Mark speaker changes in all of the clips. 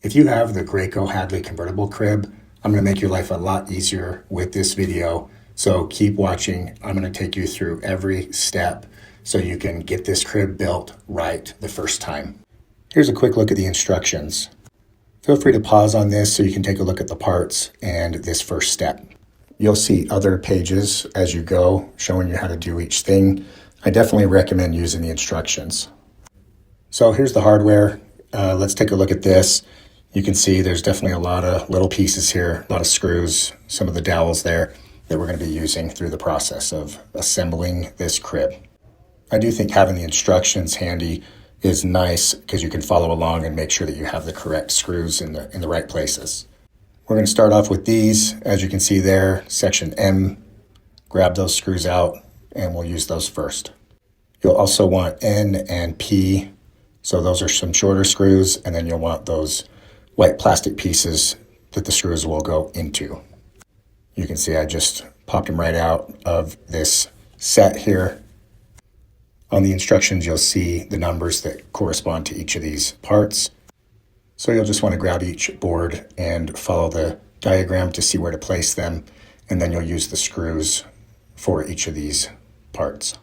Speaker 1: If you have the Graco Hadley Convertible Crib, I'm going to make your life a lot easier with this video. So keep watching. I'm going to take you through every step so you can get this crib built right the first time. Here's a quick look at the instructions. Feel free to pause on this so you can take a look at the parts and this first step. You'll see other pages as you go showing you how to do each thing. I definitely recommend using the instructions. So here's the hardware. Let's take a look at this. You can see there's definitely a lot of little pieces here, a lot of screws, some of the dowels there that we're going to be using through the process of assembling this crib. I do think having the instructions handy is nice because you can follow along and make sure that you have the correct screws in the right places. We're going to start off with these. As you can see there, section M, grab those screws out and we'll use those first. You'll also want N and P, so those are some shorter screws, and then you'll want those white plastic pieces that the screws will go into. You can see I just popped them right out of this set here. On the instructions, you'll see the numbers that correspond to each of these parts. So you'll just want to grab each board and follow the diagram to see where to place them, and then you'll use the screws for each of these parts.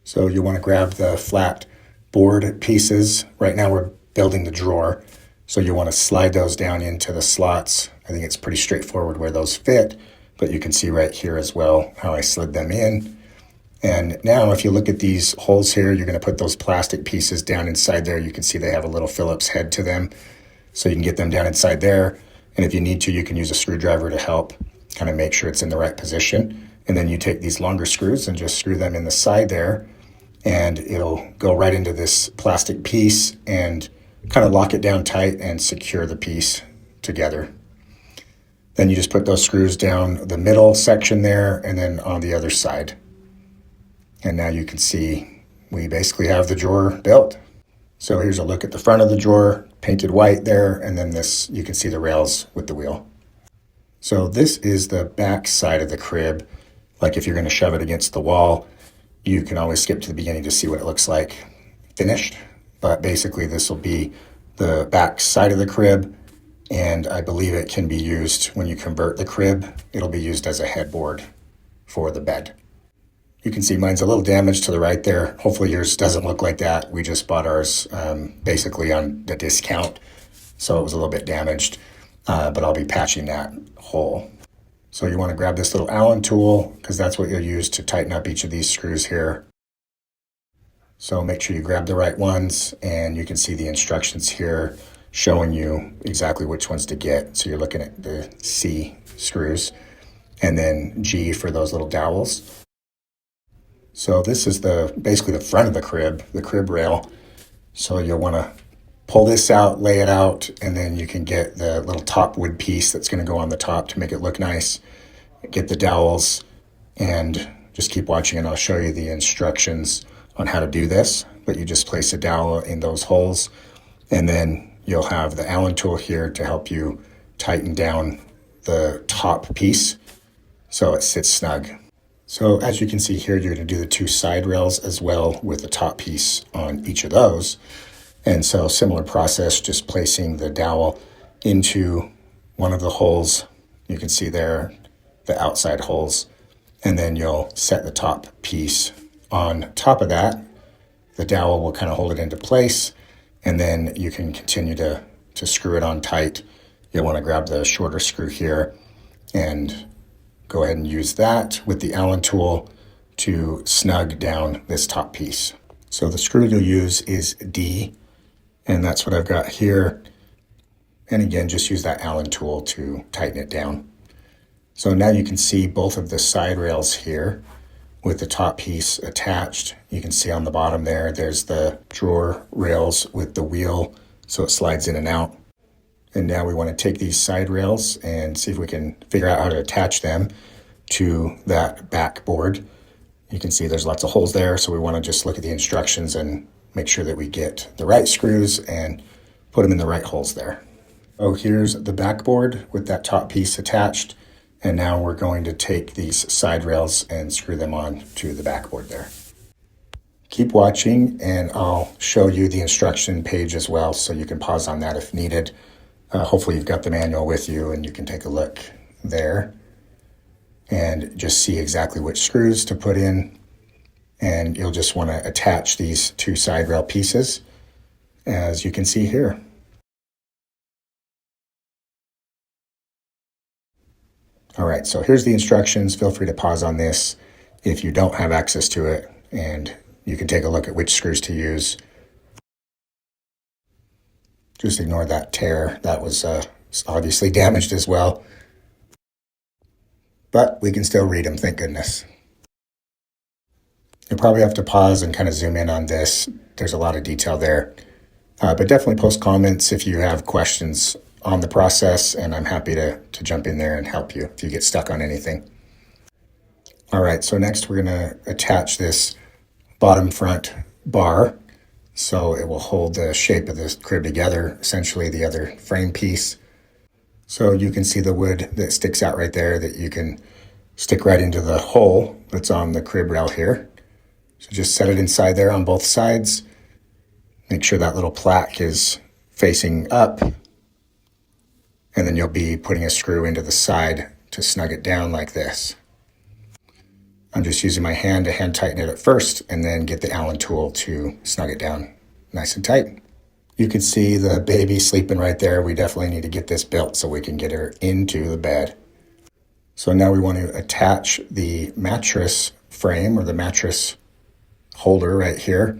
Speaker 1: So you want to grab the flat board pieces. Right now we're building the drawer, so you want to slide those down into the slots. I think it's pretty straightforward where those fit, but you can see right here as well how I slid them in. And now if you look at these holes here, you're going to put those plastic pieces down inside there. You can see they have a little Phillips head to them, so you can get them down inside there. And if you need to, you can use a screwdriver to help kind of make sure it's in the right position. And then you take these longer screws and just screw them in the side there, and it'll go right into this plastic piece and kind of lock it down tight and secure the piece together. Then you just put those screws down the middle section there and then on the other side. And now you can see we basically have the drawer built. So here's a look at the front of the drawer, painted white there, and then this, you can see the rails with the wheel. So this is the back side of the crib. Like if you're going to shove it against the wall, you can always skip to the beginning to see what it looks like finished. But basically this will be the back side of the crib, and I believe it can be used when you convert the crib. It'll be used as a headboard for the bed. You can see mine's a little damaged to the right there. Hopefully yours doesn't look like that. We just bought ours basically on the discount, so it was a little bit damaged, but I'll be patching that hole. So you want to grab this little Allen tool because that's what you'll use to tighten up each of these screws here. So make sure you grab the right ones, and you can see the instructions here showing you exactly which ones to get. So you're looking at the C screws and then G for those little dowels. So this is basically the front of the crib rail. So you'll want to pull this out, lay it out, and then you can get the little top wood piece that's going to go on the top to make it look nice. Get the dowels and just keep watching, and I'll show you the instructions on how to do this. But you just place a dowel in those holes, and then you'll have the Allen tool here to help you tighten down the top piece so it sits snug. So as you can see here, you're going to do the two side rails as well with the top piece on each of those. And so similar process, just placing the dowel into one of the holes. You can see there the outside holes, and then you'll set the top piece on top of that. The dowel will kind of hold it into place, and then you can continue to screw it on tight. You'll want to grab the shorter screw here and go ahead and use that with the Allen tool to snug down this top piece. So the screw you'll use is D, and that's what I've got here. And again, just use that Allen tool to tighten it down. So now you can see both of the side rails here with the top piece attached. You can see on the bottom there's the drawer rails with the wheel, so it slides in and out. And now we want to take these side rails and see if we can figure out how to attach them to that backboard. You can see there's lots of holes there, so we want to just look at the instructions and make sure that we get the right screws and put them in the right holes there. Oh, here's the backboard with that top piece attached. And now we're going to take these side rails and screw them on to the backboard there. Keep watching and I'll show you the instruction page as well, so you can pause on that if needed. Hopefully you've got the manual with you and you can take a look there and just see exactly which screws to put in. And you'll just want to attach these two side rail pieces, as you can see here. All right, so here's the instructions. Feel free to pause on this if you don't have access to it, and you can take a look at which screws to use. Just ignore that tear. That was obviously damaged as well. But we can still read them, thank goodness. You'll probably have to pause and kind of zoom in on this. There's a lot of detail there. But definitely post comments if you have questions on the process, and I'm happy to jump in there and help you if you get stuck on anything. All right, so next we're gonna attach this bottom front bar so it will hold the shape of this crib together, essentially the other frame piece. So you can see the wood that sticks out right there that you can stick right into the hole that's on the crib rail here. So just set it inside there on both sides. Make sure that little plaque is facing up, and then you'll be putting a screw into the side to snug it down like this. I'm just using my hand to hand tighten it at first and then get the Allen tool to snug it down nice and tight. You can see the baby sleeping right there. We definitely need to get this built so we can get her into the bed. So now we want to attach the mattress frame or the mattress holder right here.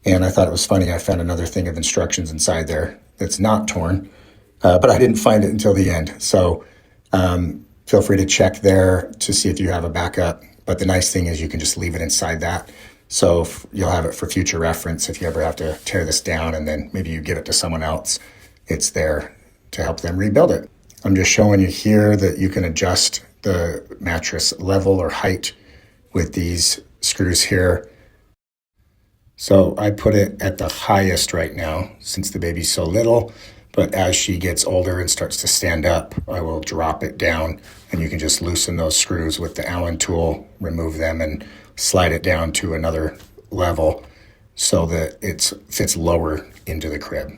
Speaker 1: And I thought it was funny, I found another thing of instructions inside there that's not torn, but I didn't find it until the end. So feel free to check there to see if you have a backup. But the nice thing is you can just leave it inside that. So you'll have it for future reference. If you ever have to tear this down and then maybe you give it to someone else, it's there to help them rebuild it. I'm just showing you here that you can adjust the mattress level or height with these screws here. So I put it at the highest right now since the baby's so little, but as she gets older and starts to stand up, I will drop it down, and you can just loosen those screws with the Allen tool, remove them and slide it down to another level so that it fits lower into the crib.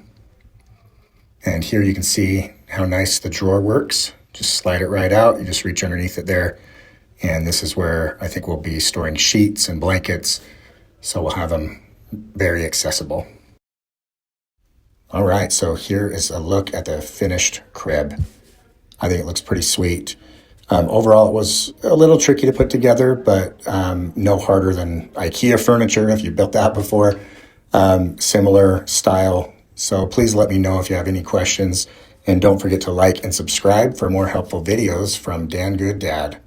Speaker 1: And here you can see how nice the drawer works. Just slide it right out. You just reach underneath it there. And this is where I think we'll be storing sheets and blankets. So we'll have them very accessible. All right, so here is a look at the finished crib. I think it looks pretty sweet. Overall, it was a little tricky to put together, but no harder than IKEA furniture, if you built that before. Similar style. So please let me know if you have any questions. And don't forget to like and subscribe for more helpful videos from Dan Good Dad.